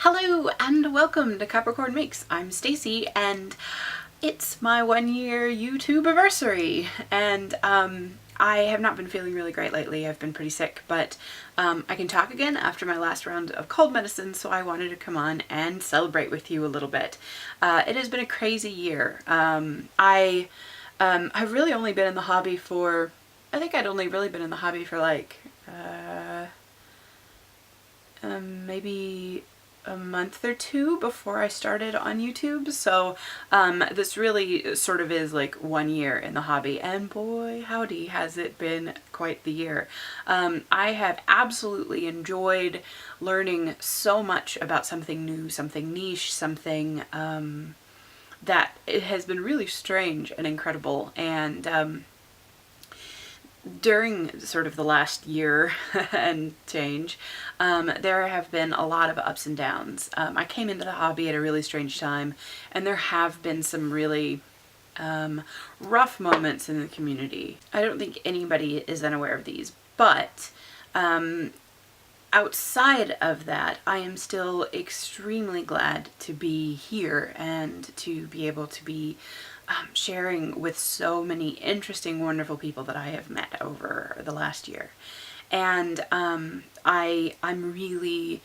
Hello and welcome to Capricorn Makes. I'm Stacy and it's my 1 year YouTubeversary, and I have not been feeling really great lately. I've been pretty sick, but I can talk again after my last round of cold medicine, so I wanted to come on and celebrate with you a little bit. It has been a crazy year. I've really only been in the hobby for, I think I'd only really been in the hobby for like maybe a month or two before I started on YouTube. So this really sort of is like 1 year in the hobby, and boy howdy has it been quite the year. I have absolutely enjoyed learning so much about something new, something niche, something that it has been really strange and incredible. And during sort of the last year and change, there have been a lot of ups and downs. I came into the hobby at a really strange time, and there have been some really rough moments in the community. I don't think anybody is unaware of these, but outside of that, I am still extremely glad to be here and to be able to be sharing with so many interesting, wonderful people that I have met over the last year. And I'm really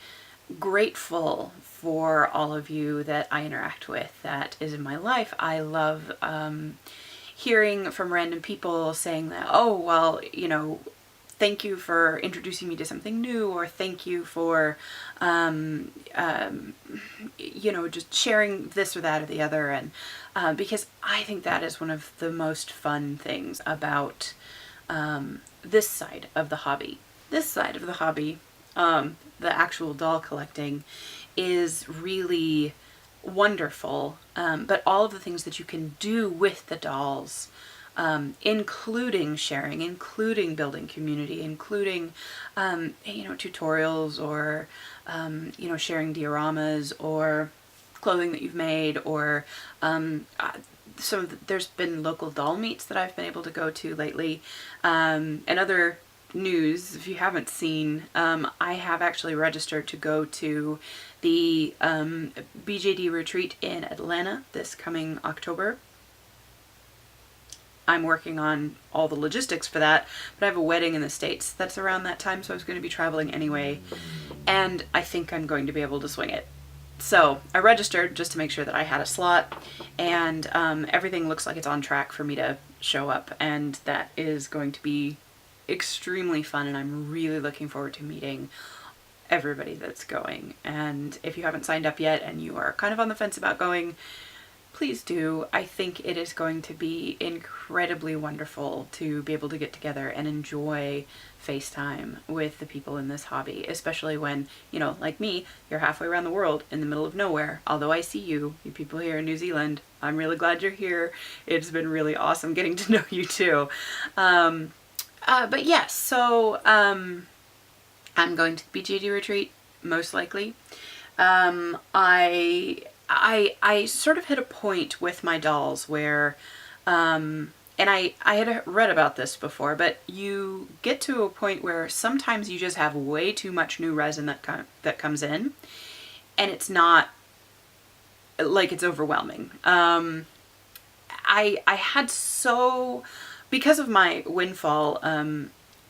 grateful for all of you that I interact with that is in my life. I love hearing from random people saying that, oh, well, you know, thank you for introducing me to something new, or thank you for, you know, just sharing this or that or the other. And because I think that is one of the most fun things about this side of the hobby. This side of the hobby, the actual doll collecting, is really wonderful, but all of the things that you can do with the dolls, including sharing, including building community, including, you know, tutorials, or, you know, sharing dioramas or clothing that you've made, or there's been local doll meets that I've been able to go to lately. And other news, if you haven't seen, I have actually registered to go to the BJD retreat in Atlanta this coming October. I'm working on all the logistics for that, but I have a wedding in the States that's around that time, so I was going to be traveling anyway, and I think I'm going to be able to swing it. So I registered just to make sure that I had a slot, and everything looks like it's on track for me to show up, and that is going to be extremely fun, and I'm really looking forward to meeting everybody that's going. And if you haven't signed up yet and you are kind of on the fence about going, please do. I think it is going to be incredibly wonderful to be able to get together and enjoy FaceTime with the people in this hobby, especially when, you know, like me, you're halfway around the world in the middle of nowhere. Although I see you people here in New Zealand, I'm really glad you're here. It's been really awesome getting to know you too. But yes, so I'm going to the BJD retreat, most likely. I sort of hit a point with my dolls where, and I had read about this before, but you get to a point where sometimes you just have way too much new resin that comes in, and it's not, like, it's overwhelming. I had because of my windfall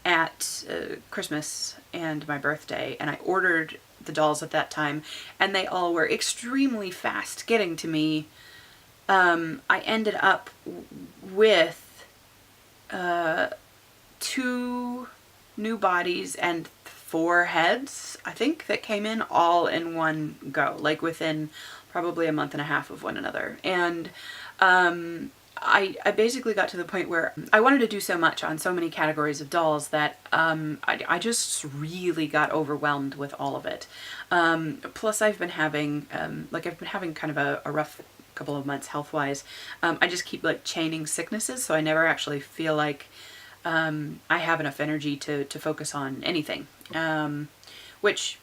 at Christmas and my birthday, and I ordered the dolls at that time, and they all were extremely fast getting to me. I ended up with 2 new bodies and 4 heads, I think, that came in all in one go, like within probably a month and a half of one another. And I basically got to the point where I wanted to do so much on so many categories of dolls that I just really got overwhelmed with all of it. Plus I've been having, kind of a rough couple of months health-wise. I just keep like chaining sicknesses, so I never actually feel like I have enough energy to focus on anything, which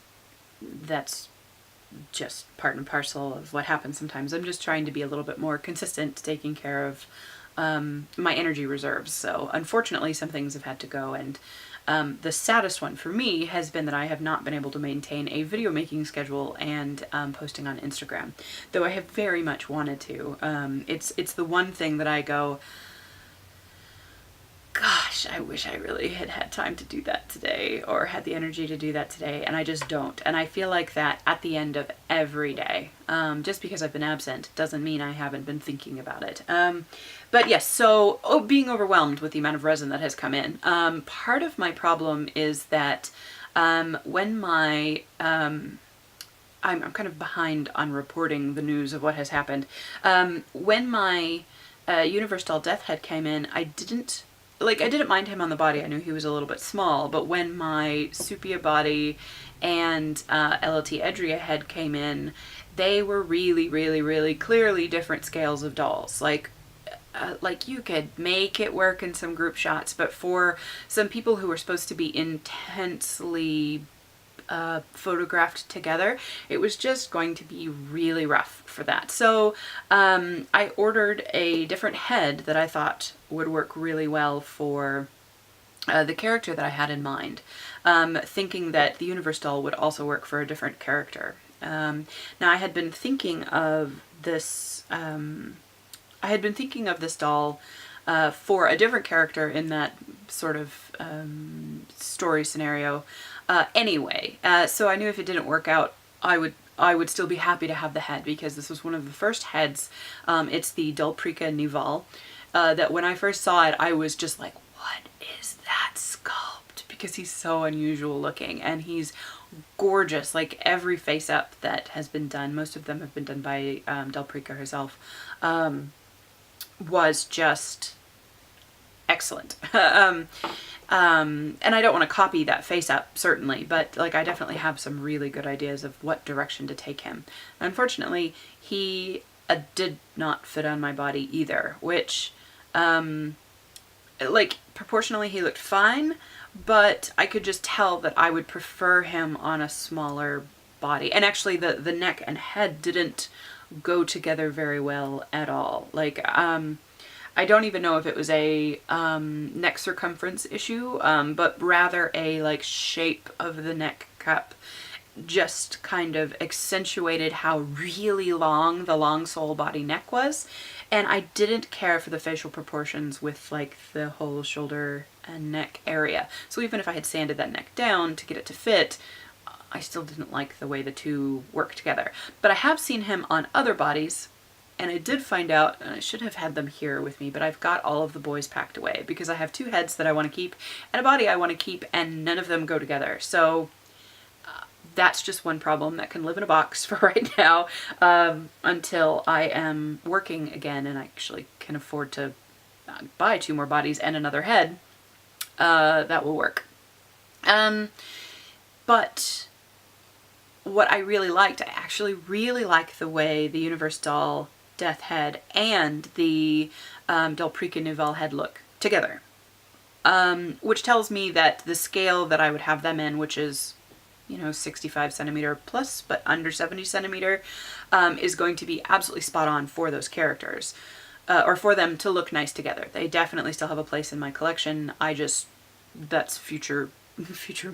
that's just part and parcel of what happens sometimes. I'm just trying to be a little bit more consistent, taking care of my energy reserves. So unfortunately some things have had to go, and The saddest one for me has been that I have not been able to maintain a video making schedule and posting on Instagram, though I have very much wanted to. It's the one thing that I go, gosh, I wish I really had had time to do that today, or had the energy to do that today, and I just don't. And I feel like that at the end of every day. Just because I've been absent doesn't mean I haven't been thinking about it. But yes, so being overwhelmed with the amount of resin that has come in. Part of my problem is that when my... I'm kind of behind on reporting the news of what has happened. When my Universal Death Head came in, I didn't mind him on the body. I knew he was a little bit small, but when my Supia body and LLT Edria head came in, they were really, really, really clearly different scales of dolls. Like you could make it work in some group shots, but for some people who were supposed to be intensely photographed together, it was just going to be really rough for that. So I ordered a different head that I thought would work really well for the character that I had in mind, thinking that the Universe doll would also work for a different character. Now I had been thinking of this doll for a different character in that sort of story scenario. Anyway, so I knew if it didn't work out, I would still be happy to have the head, because this was one of the first heads. It's the Dulprica Nival, that when I first saw it, I was just like, what is that sculpt? Because he's so unusual looking, and he's gorgeous. Like every face up that has been done, most of them have been done by Dulprica herself, was just excellent. And I don't want to copy that face up, certainly, but like I definitely have some really good ideas of what direction to take him. Unfortunately, he did not fit on my body either, which, like, proportionally he looked fine, but I could just tell that I would prefer him on a smaller body. And actually the neck and head didn't go together very well at all. Like, I don't even know if it was a neck circumference issue, but rather a like shape of the neck cup just kind of accentuated how really long the long sole body neck was. And I didn't care for the facial proportions with like the whole shoulder and neck area. So even if I had sanded that neck down to get it to fit, I still didn't like the way the two work together. But I have seen him on other bodies, and I did find out, and I should have had them here with me, but I've got all of the boys packed away because I have two heads that I want to keep and a body I want to keep, and none of them go together. So that's just one problem that can live in a box for right now, until I am working again and I actually can afford to buy two more bodies and another head. That will work. But what I really liked, I actually really like the way the Universe doll Death Head and the Dulprica Nival head look together. Which tells me that the scale that I would have them in, which is, you know, 65 centimeter plus, but under 70 centimeter, is going to be absolutely spot on for those characters, or for them to look nice together. They definitely still have a place in my collection. That's future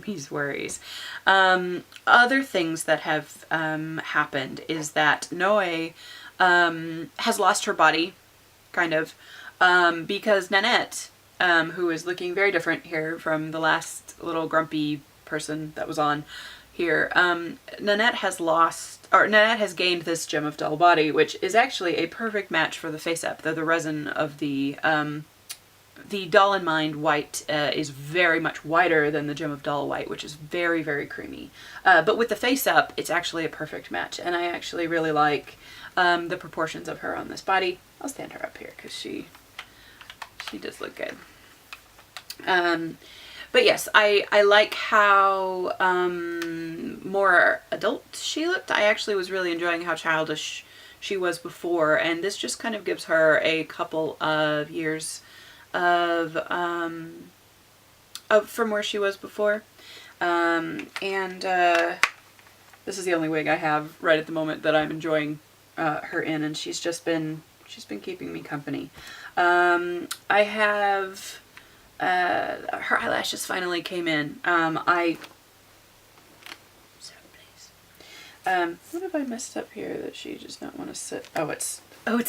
me's worries. Other things that have happened is that Noe has lost her body, kind of, because Nanette, who is looking very different here from the last little grumpy person that was on here, Nanette has gained this gem of doll body, which is actually a perfect match for the face up, though the resin of the Doll in Mind white is very much whiter than the Gem of Doll white, which is very, very creamy. But with the face up, it's actually a perfect match, and I actually really like the proportions of her on this body. I'll stand her up here because she does look good. But yes, I like how more adult she looked. I actually was really enjoying how childish she was before, and this just kind of gives her a couple of years of from where she was before. This is the only wig I have right at the moment that I'm enjoying her in, and she's been keeping me company. I have her eyelashes finally came in. What have I messed up here that she does not want to sit? Oh, it's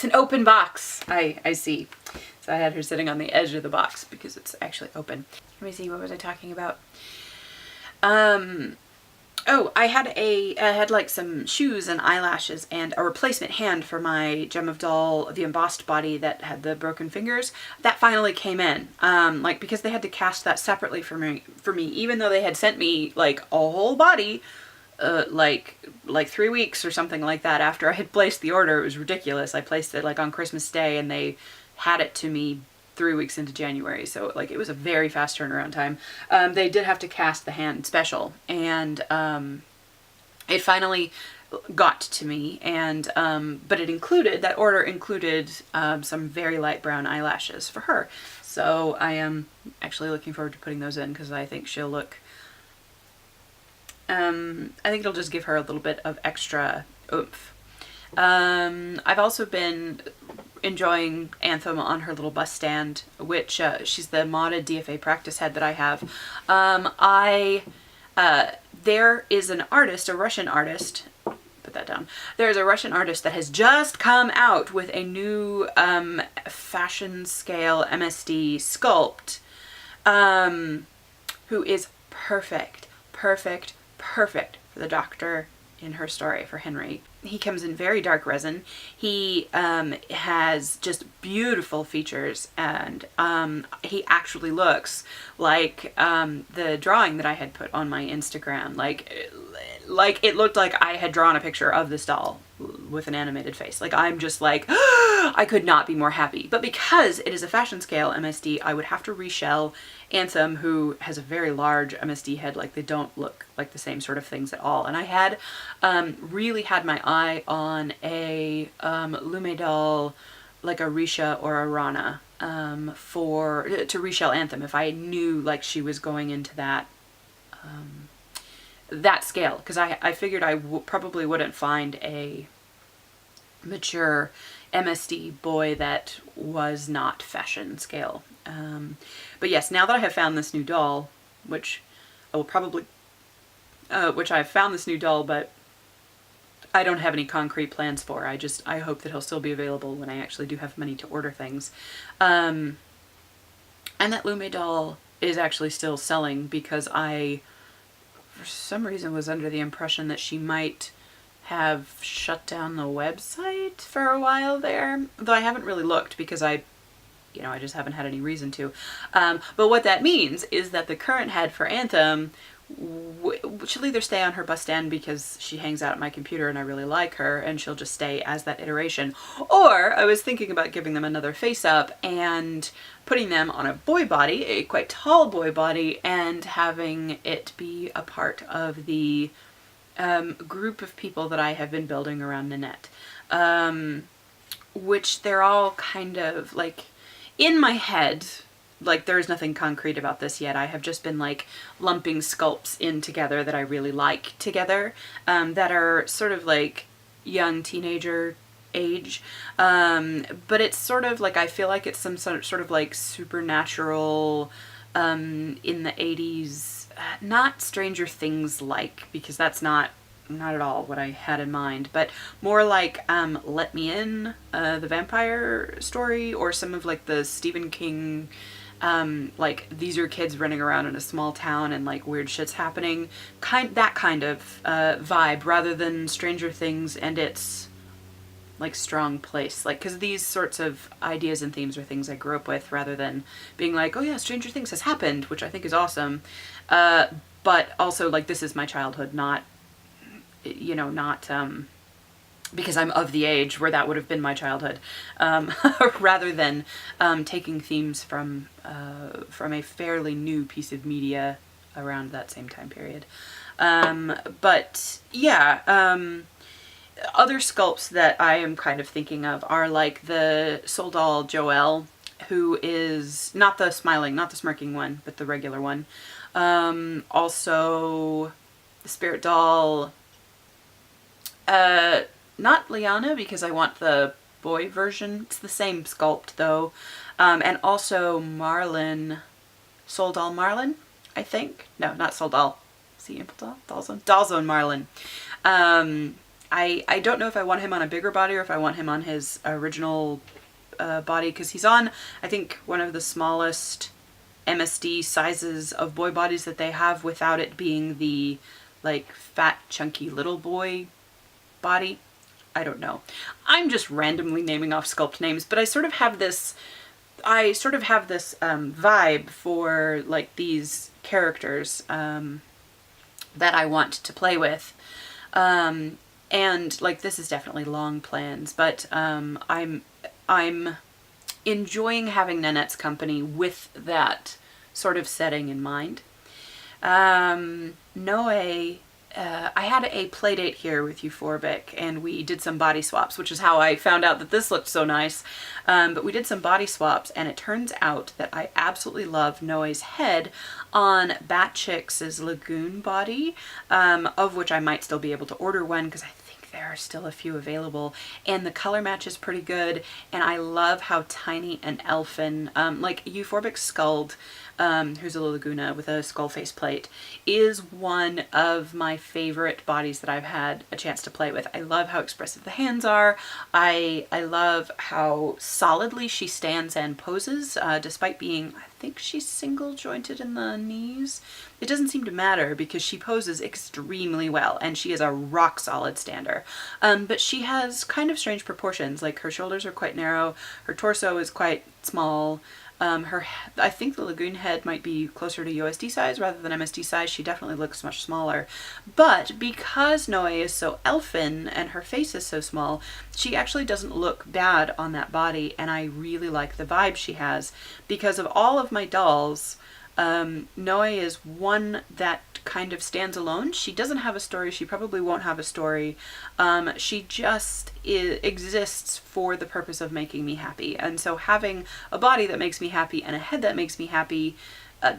an open box. I see. So I had her sitting on the edge of the box because it's actually open. Let me see, what was I talking about? Oh, I had like some shoes and eyelashes and a replacement hand for my Gem of Doll, the embossed body that had the broken fingers. That finally came in. Like, because they had to cast that separately for me, even though they had sent me like a whole body, like 3 weeks or something like that after I had placed the order. It was ridiculous. I placed it like on Christmas Day and they had it to me 3 weeks into January, so like it was a very fast turnaround time. They did have to cast the hand special, and it finally got to me, and but that order included some very light brown eyelashes for her. So I am actually looking forward to putting those in because I think she'll look. I think it'll just give her a little bit of extra oomph. I've also been enjoying Anthem on her little bust stand, which she's the modded DFA practice head that I have. There is an artist, a Russian artist, put that down. There's a Russian artist that has just come out with a new fashion scale MSD sculpt, who is perfect for the doctor in her story, for Henry. He comes in very dark resin. He has just beautiful features, and he actually looks like the drawing that I had put on my Instagram. Like it looked like I had drawn a picture of this doll with an animated face. Like, I'm just like, I could not be more happy. But because it is a fashion scale MSD, I would have to reshell Anthem, who has a very large MSD head. Like, they don't look like the same sort of things at all. And I had really had my eye on a Lume doll, like a Risha or a Rana, to reshell Anthem if I knew like she was going into that that scale, because I figured I probably wouldn't find a mature MSD boy that was not fashion scale. But yes, now that I have found this new doll, which I will probably, I've found this new doll, but I don't have any concrete plans for. I hope that he'll still be available when I actually do have money to order things. And that Lume doll is actually still selling, because I, for some reason, was under the impression that she might have shut down the website for a while there, though I haven't really looked because I just haven't had any reason to. But what that means is that the current head for Anthem she'll either stay on her bus stand because she hangs out at my computer and I really like her, and she'll just stay as that iteration. Or I was thinking about giving them another face up and putting them on a boy body, a quite tall boy body, and having it be a part of the group of people that I have been building around Nanette. Which they're all kind of like in my head. Like, there is nothing concrete about this yet. I have just been like lumping sculpts in together that I really like together, that are sort of like young teenager age. But it's sort of like, I feel like it's some sort of like supernatural, in the 80s, not Stranger Things like, because that's not at all what I had in mind, but more like Let Me In, the vampire story, or some of like the Stephen King, like these are kids running around in a small town and like weird shit's happening, that kind of vibe, rather than Stranger Things and its like strong place. Like, because these sorts of ideas and themes are things I grew up with, rather than being like, oh yeah, Stranger Things has happened, which I think is awesome, but also like this is my childhood, not because I'm of the age where that would have been my childhood, rather than taking themes from a fairly new piece of media around that same time period. But yeah, other sculpts that I am kind of thinking of are like the soul doll Joelle, who is not the smirking one, but the regular one. Also the spirit doll, not Liana, because I want the boy version. It's the same sculpt though. And also Marlin, Soldal Marlin, I think. No, not Soldal. Is he Impel Doll? Dollzone Marlin. I don't know if I want him on a bigger body or if I want him on his original body, because he's on, I think, one of the smallest MSD sizes of boy bodies that they have, without it being the like fat chunky little boy body. I don't know. I'm just randomly naming off sculpt names, but I sort of have this vibe for like these characters that I want to play with. And like, this is definitely long plans, but I'm enjoying having Nanette's company with that sort of setting in mind. Noe, I had a play date here with Euphorbic, and we did some body swaps, which is how I found out that this looked so nice. But we did some body swaps, and it turns out that I absolutely love Noe's head on Bat Chicks's Lagoon body, of which I might still be able to order one, because I think there are still a few available, and the color match is pretty good, and I love how tiny and elfin, like Euphorbic Scald, who's a Laguna with a skull face plate, is one of my favorite bodies that I've had a chance to play with. I love how expressive the hands are. I love how solidly she stands and poses, despite being, I think she's single jointed in the knees. It doesn't seem to matter because she poses extremely well, and she is a rock solid stander. But she has kind of strange proportions, like her shoulders are quite narrow, her torso is quite small. I think the Lagoon head might be closer to USD size rather than MSD size. She definitely looks much smaller. But because Noe is so elfin and her face is so small, she actually doesn't look bad on that body, and I really like the vibe she has. Because of all of my dolls, Noe is one that kind of stands alone. She doesn't have a story. She probably won't have a story. She just exists for the purpose of making me happy. And so having a body that makes me happy and a head that makes me happy,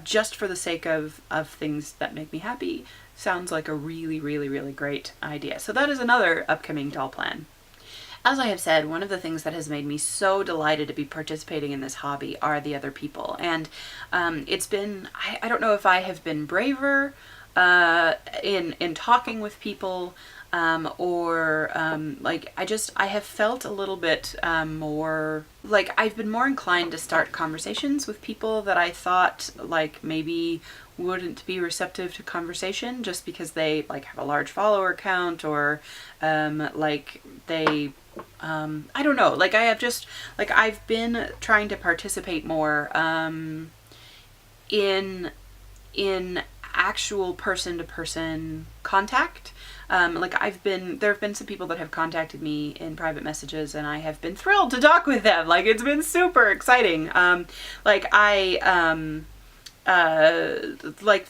just for the sake of things that make me happy, sounds like a really, really, really great idea. So that is another upcoming doll plan. As I have said, one of the things that has made me so delighted to be participating in this hobby are the other people. And it's been, I don't know if I have been braver in talking with people, or like I have felt a little bit more like I've been more inclined to start conversations with people that I thought like maybe wouldn't be receptive to conversation, just because they like have a large follower count, or like they I don't know, like I have just like I've been trying to participate more in actual person-to-person contact. Like there have been some people that have contacted me in private messages, and I have been thrilled to talk with them. Like, it's been super exciting. Like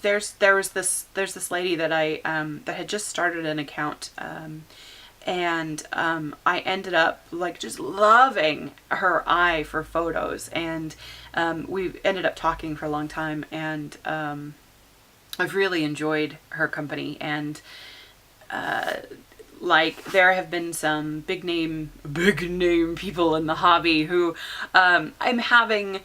there's this lady that that had just started an account, and I ended up like just loving her eye for photos, and we ended up talking for a long time, and I've really enjoyed her company. And like there have been some big name people in the hobby who I'm having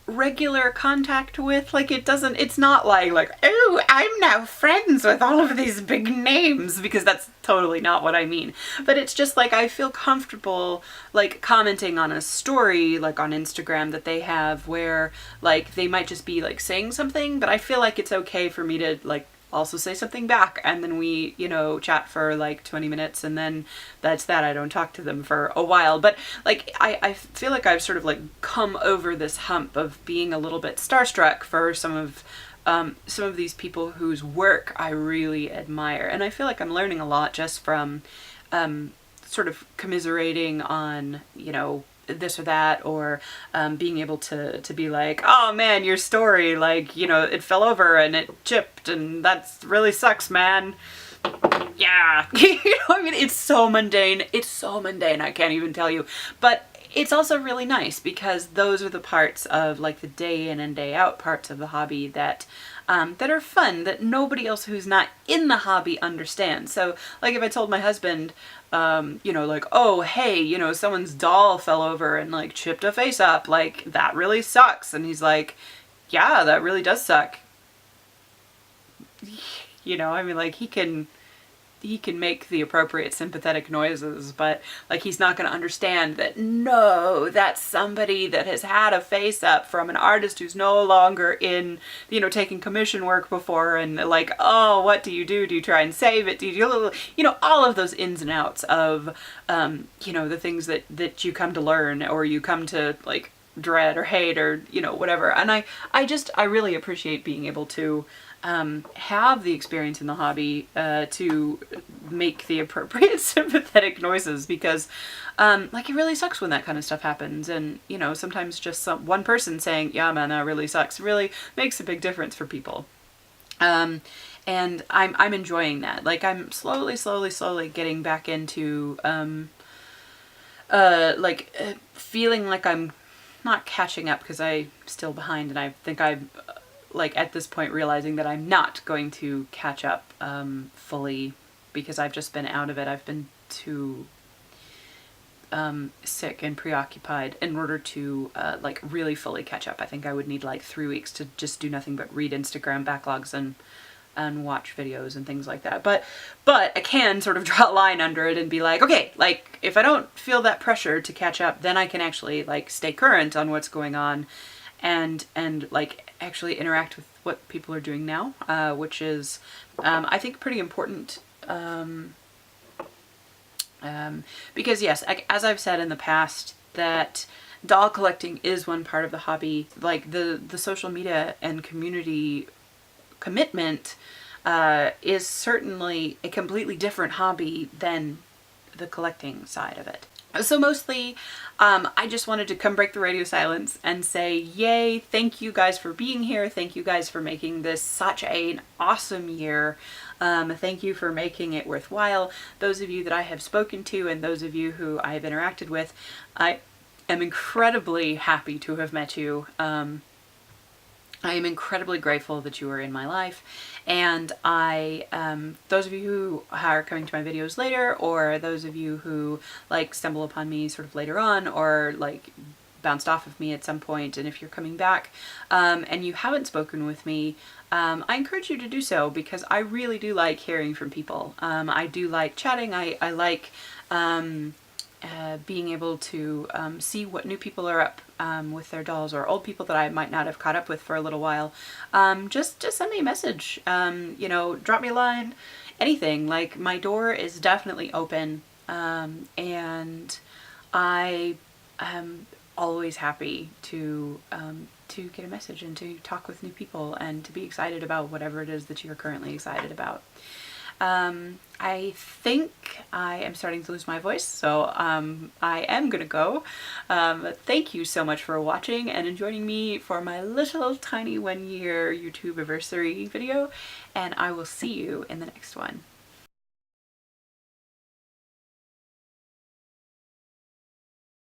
regular contact with. Like it's not like, oh, I'm now friends with all of these big names, because that's totally not what I mean. But it's just like I feel comfortable like commenting on a story like on Instagram that they have, where like they might just be like saying something, but I feel like it's okay for me to like also say something back, and then we, you know, chat for like 20 minutes, and then that's that. I don't talk to them for a while. But like I feel like I've sort of like come over this hump of being a little bit starstruck for some of these people whose work I really admire, and I feel like I'm learning a lot just from sort of commiserating on, you know, this or that, or being able to be like, oh man, your story, like, you know, it fell over and it chipped, and that's really sucks, man. Yeah. You know, I mean, it's so mundane, I can't even tell you. But it's also really nice, because those are the parts of like the day in and day out parts of the hobby that that are fun, that nobody else who's not in the hobby understands. So like if I told my husband, you know, like, oh, hey, you know, someone's doll fell over and like chipped a face up, like that really sucks. And he's like, yeah, that really does suck. You know, I mean, like he can make the appropriate sympathetic noises, but like he's not going to understand that, no, that's somebody that has had a face up from an artist who's no longer in, you know, taking commission work before, and like, oh, what do? Do you try and save it? Do you know, all of those ins and outs of, you know, the things that you come to learn, or you come to like dread or hate, or, you know, whatever. And I really appreciate being able to have the experience in the hobby to make the appropriate sympathetic noises, because like it really sucks when that kind of stuff happens, and you know, sometimes just one person saying, yeah man, that really sucks, really makes a big difference for people. And I'm enjoying that. Like I'm slowly getting back into feeling like I'm not catching up, because I'm still behind, and I think I'm like at this point realizing that I'm not going to catch up fully, because I've just been out of it. I've been too sick and preoccupied in order to like really fully catch up. I think I would need like 3 weeks to just do nothing but read Instagram backlogs and watch videos and things like that. But I can sort of draw a line under it and be like, okay, like if I don't feel that pressure to catch up, then I can actually like stay current on what's going on, and like actually interact with what people are doing now, which is I think pretty important, because yes, as I've said in the past, that doll collecting is one part of the hobby. Like the social media and community commitment is certainly a completely different hobby than the collecting side of it. So mostly, I just wanted to come break the radio silence and say, yay, thank you guys for being here. Thank you guys for making this such an awesome year. Thank you for making it worthwhile. Those of you that I have spoken to and those of you who I have interacted with, I am incredibly happy to have met you. I am incredibly grateful that you are in my life, and those of you who are coming to my videos later, or those of you who like stumble upon me sort of later on, or like bounced off of me at some point, and if you're coming back and you haven't spoken with me, I encourage you to do so, because I really do like hearing from people. I do like chatting. I like being able to see what new people are up with their dolls, or old people that I might not have caught up with for a little while. Just send me a message, you know, drop me a line, anything. Like my door is definitely open, and I am always happy to get a message and to talk with new people and to be excited about whatever it is that you're currently excited about. I think I am starting to lose my voice, so I am gonna go. Thank you so much for watching and joining me for my little tiny 1 year Youtubiversary video, and I will see you in the next one.